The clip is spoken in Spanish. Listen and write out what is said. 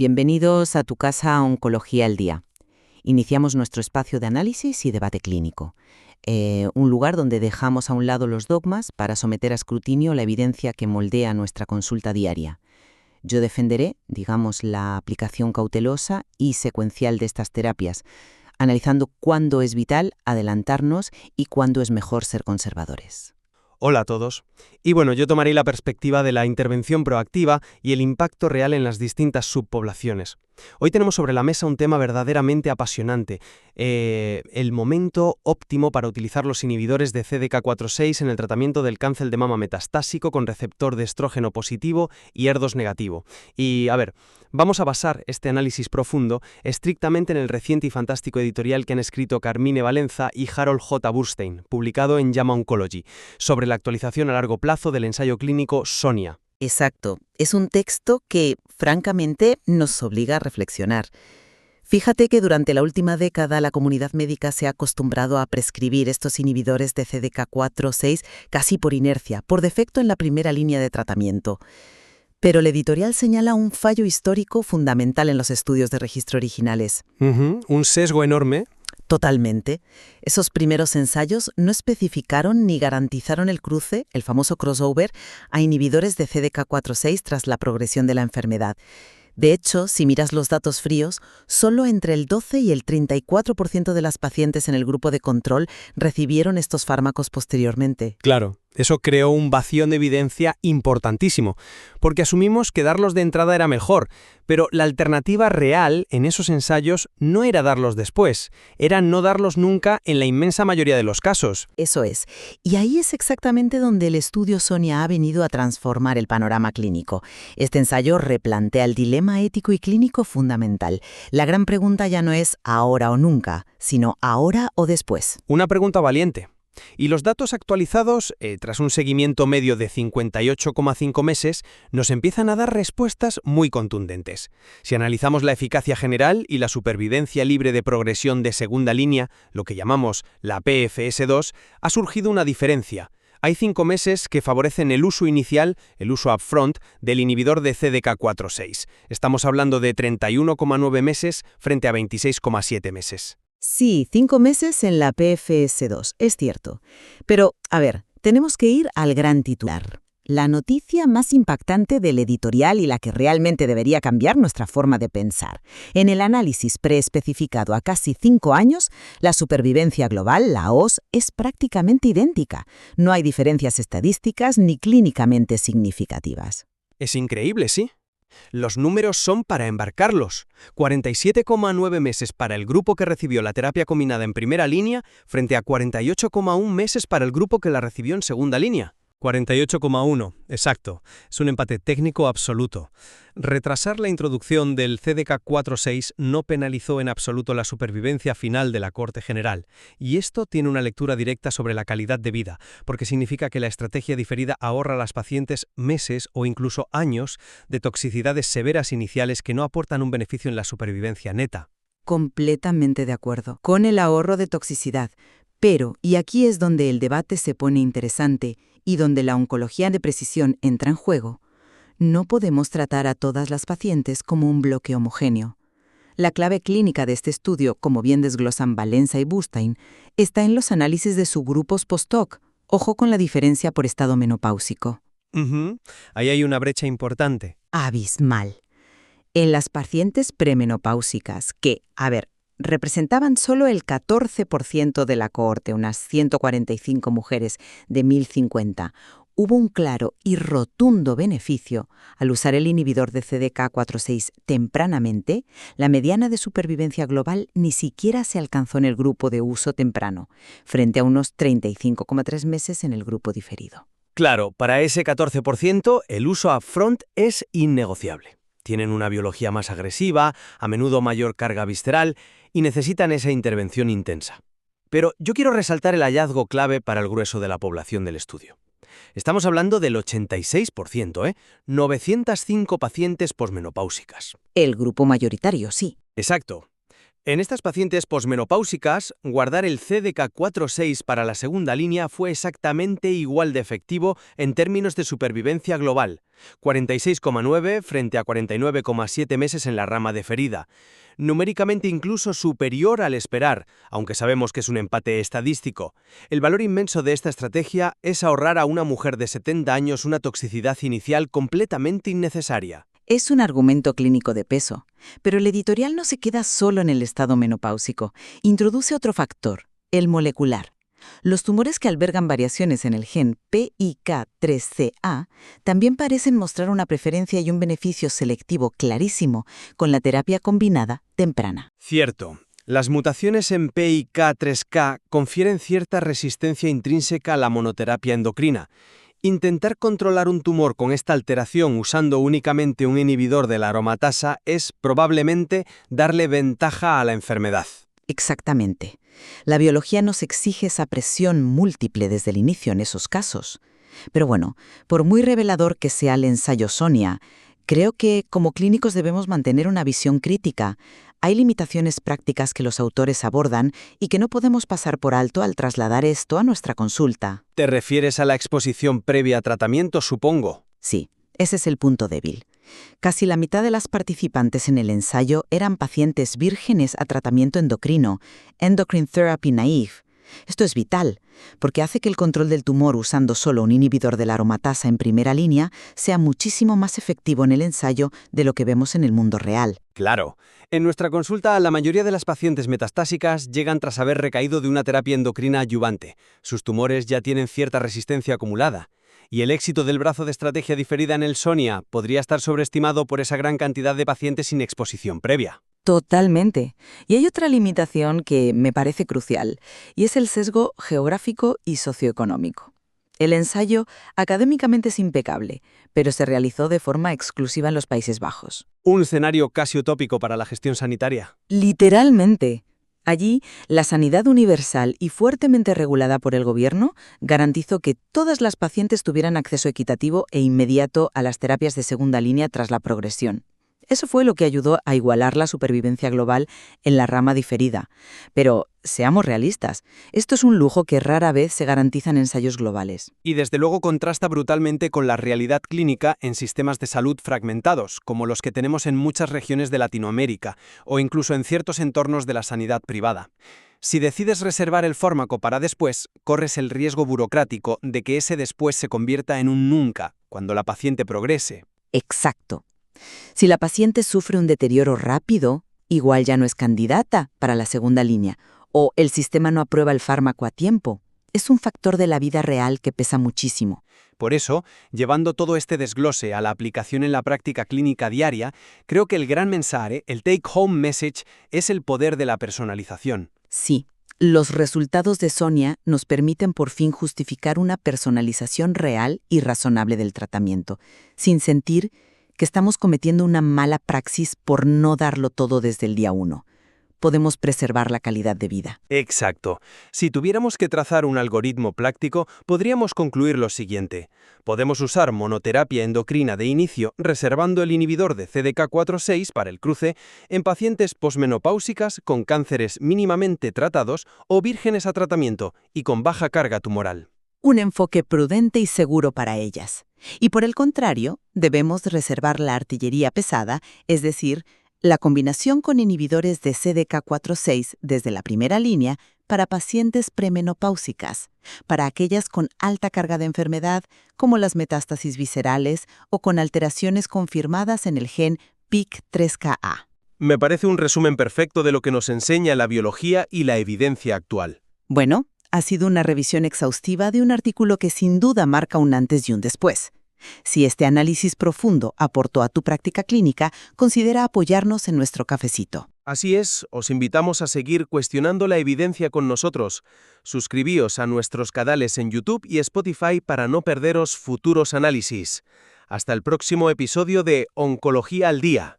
Bienvenidos a tu casa Oncología al Día. Iniciamos nuestro espacio de análisis y debate clínico, un lugar donde dejamos a un lado los dogmas para someter a escrutinio la evidencia que moldea nuestra consulta diaria. Yo defenderé, la aplicación cautelosa y secuencial de estas terapias, analizando cuándo es vital adelantarnos y cuándo es mejor ser conservadores. Hola a todos. Y bueno, yo tomaré la perspectiva de la intervención proactiva y el impacto real en las distintas subpoblaciones. Hoy tenemos sobre la mesa un tema verdaderamente apasionante, el momento óptimo para utilizar los inhibidores de CDK4/6 en el tratamiento del cáncer de mama metastásico con receptor de estrógeno positivo y ER2 negativo. Y vamos a basar este análisis profundo estrictamente en el reciente y fantástico editorial que han escrito Carmine Valenza y Harold J. Burstein, publicado en JAMA Oncology, sobre la actualización a largo plazo del ensayo clínico SONIA. Exacto. Es un texto que, francamente, nos obliga a reflexionar. Fíjate que durante la última década la comunidad médica se ha acostumbrado a prescribir estos inhibidores de CDK4/6 casi por inercia, por defecto en la primera línea de tratamiento. Pero el editorial señala un fallo histórico fundamental en los estudios de registro originales. Un sesgo enorme. Totalmente. Esos primeros ensayos no especificaron ni garantizaron el cruce, el famoso crossover, a inhibidores de CDK4/6 tras la progresión de la enfermedad. De hecho, si miras los datos fríos, solo entre el 12 y el 34% de las pacientes en el grupo de control recibieron estos fármacos posteriormente. Claro, eso creó un vacío de evidencia importantísimo, porque asumimos que darlos de entrada era mejor, pero la alternativa real en esos ensayos no era darlos después, era no darlos nunca en la inmensa mayoría de los casos. Eso es. Y ahí es exactamente donde el estudio SONIA ha venido a transformar el panorama clínico. Este ensayo replantea el dilema ético y clínico fundamental. La gran pregunta ya no es ahora o nunca, sino ahora o después. Una pregunta valiente. Y los datos actualizados, tras un seguimiento medio de 58,5 meses, nos empiezan a dar respuestas muy contundentes. Si analizamos la eficacia general y la supervivencia libre de progresión de segunda línea, lo que llamamos la PFS2, ha surgido una diferencia. Hay 5 meses que favorecen el uso inicial, el uso upfront, del inhibidor de CDK4/6. Estamos hablando de 31,9 meses frente a 26,7 meses. Sí, 5 meses en la PFS2, es cierto. Pero, tenemos que ir al gran titular. La noticia más impactante del editorial y la que realmente debería cambiar nuestra forma de pensar. En el análisis preespecificado a casi 5 años, la supervivencia global, la OS, es prácticamente idéntica. No hay diferencias estadísticas ni clínicamente significativas. Es increíble, ¿sí? Los números son para embarcarlos. 47,9 meses para el grupo que recibió la terapia combinada en primera línea frente a 48,1 meses para el grupo que la recibió en segunda línea. 48,1, exacto. Es un empate técnico absoluto. Retrasar la introducción del CDK4/6 no penalizó en absoluto la supervivencia final de la Corte General. Y esto tiene una lectura directa sobre la calidad de vida, porque significa que la estrategia diferida ahorra a las pacientes meses o incluso años de toxicidades severas iniciales que no aportan un beneficio en la supervivencia neta. Completamente de acuerdo con el ahorro de toxicidad. Pero, y aquí es donde el debate se pone interesante y donde la oncología de precisión entra en juego, no podemos tratar a todas las pacientes como un bloque homogéneo. La clave clínica de este estudio, como bien desglosan Valenza y Burstein, está en los análisis de subgrupos post-hoc. Ojo con la diferencia por estado menopáusico. Ahí hay una brecha importante. Abismal. En las pacientes premenopáusicas, que, representaban solo el 14% de la cohorte, unas 145 mujeres de 1050, hubo un claro y rotundo beneficio al usar el inhibidor de CDK4/6 tempranamente. La mediana de supervivencia global ni siquiera se alcanzó en el grupo de uso temprano, frente a unos 35,3 meses en el grupo diferido. Claro, para ese 14% el uso upfront es innegociable. Tienen una biología más agresiva, a menudo mayor carga visceral y necesitan esa intervención intensa. Pero yo quiero resaltar el hallazgo clave para el grueso de la población del estudio. Estamos hablando del 86%, 905 pacientes posmenopáusicas. El grupo mayoritario, sí. Exacto. En estas pacientes posmenopáusicas, guardar el CDK4/6 para la segunda línea fue exactamente igual de efectivo en términos de supervivencia global, 46,9 frente a 49,7 meses en la rama deferida, numéricamente incluso superior al esperar, aunque sabemos que es un empate estadístico. El valor inmenso de esta estrategia es ahorrar a una mujer de 70 años una toxicidad inicial completamente innecesaria. Es un argumento clínico de peso, pero el editorial no se queda solo en el estado menopáusico. Introduce otro factor, el molecular. Los tumores que albergan variaciones en el gen PIK3CA también parecen mostrar una preferencia y un beneficio selectivo clarísimo con la terapia combinada temprana. Cierto. Las mutaciones en PIK3K confieren cierta resistencia intrínseca a la monoterapia endocrina. Intentar controlar un tumor con esta alteración usando únicamente un inhibidor de la aromatasa es probablemente darle ventaja a la enfermedad. Exactamente. La biología nos exige esa presión múltiple desde el inicio en esos casos. Pero bueno, por muy revelador que sea el ensayo Sonia, creo que como clínicos debemos mantener una visión crítica. Hay limitaciones prácticas que los autores abordan y que no podemos pasar por alto al trasladar esto a nuestra consulta. ¿Te refieres a la exposición previa a tratamiento, supongo? Sí, ese es el punto débil. Casi la mitad de las participantes en el ensayo eran pacientes vírgenes a tratamiento endocrino, endocrine therapy naive. Esto es vital, porque hace que el control del tumor usando solo un inhibidor de la aromatasa en primera línea sea muchísimo más efectivo en el ensayo de lo que vemos en el mundo real. Claro. En nuestra consulta, la mayoría de las pacientes metastásicas llegan tras haber recaído de una terapia endocrina adyuvante. Sus tumores ya tienen cierta resistencia acumulada. Y el éxito del brazo de estrategia diferida en el Sonia podría estar sobreestimado por esa gran cantidad de pacientes sin exposición previa. Totalmente. Y hay otra limitación que me parece crucial, y es el sesgo geográfico y socioeconómico. El ensayo académicamente es impecable, pero se realizó de forma exclusiva en los Países Bajos. Un escenario casi utópico para la gestión sanitaria. Literalmente. Allí, la sanidad universal y fuertemente regulada por el gobierno garantizó que todas las pacientes tuvieran acceso equitativo e inmediato a las terapias de segunda línea tras la progresión. Eso fue lo que ayudó a igualar la supervivencia global en la rama diferida. Pero, seamos realistas, esto es un lujo que rara vez se garantiza en ensayos globales. Y desde luego contrasta brutalmente con la realidad clínica en sistemas de salud fragmentados, como los que tenemos en muchas regiones de Latinoamérica, o incluso en ciertos entornos de la sanidad privada. Si decides reservar el fármaco para después, corres el riesgo burocrático de que ese después se convierta en un nunca, cuando la paciente progrese. Exacto. Si la paciente sufre un deterioro rápido, igual ya no es candidata para la segunda línea, o el sistema no aprueba el fármaco a tiempo. Es un factor de la vida real que pesa muchísimo. Por eso, llevando todo este desglose a la aplicación en la práctica clínica diaria, creo que el gran mensaje, el take-home message, es el poder de la personalización. Sí, los resultados de Sonia nos permiten por fin justificar una personalización real y razonable del tratamiento, sin sentir que estamos cometiendo una mala praxis por no darlo todo desde el día 1. Podemos preservar la calidad de vida. Exacto. Si tuviéramos que trazar un algoritmo práctico, podríamos concluir lo siguiente. Podemos usar monoterapia endocrina de inicio reservando el inhibidor de CDK4/6 para el cruce en pacientes posmenopáusicas con cánceres mínimamente tratados o vírgenes a tratamiento y con baja carga tumoral. Un enfoque prudente y seguro para ellas. Y por el contrario, debemos reservar la artillería pesada, es decir, la combinación con inhibidores de CDK4/6 desde la primera línea para pacientes premenopáusicas, para aquellas con alta carga de enfermedad, como las metástasis viscerales o con alteraciones confirmadas en el gen PIK3CA. Me parece un resumen perfecto de lo que nos enseña la biología y la evidencia actual. Bueno, ha sido una revisión exhaustiva de un artículo que sin duda marca un antes y un después. Si este análisis profundo aportó a tu práctica clínica, considera apoyarnos en nuestro cafecito. Así es, os invitamos a seguir cuestionando la evidencia con nosotros. Suscribíos a nuestros canales en YouTube y Spotify para no perderos futuros análisis. Hasta el próximo episodio de Oncología al Día.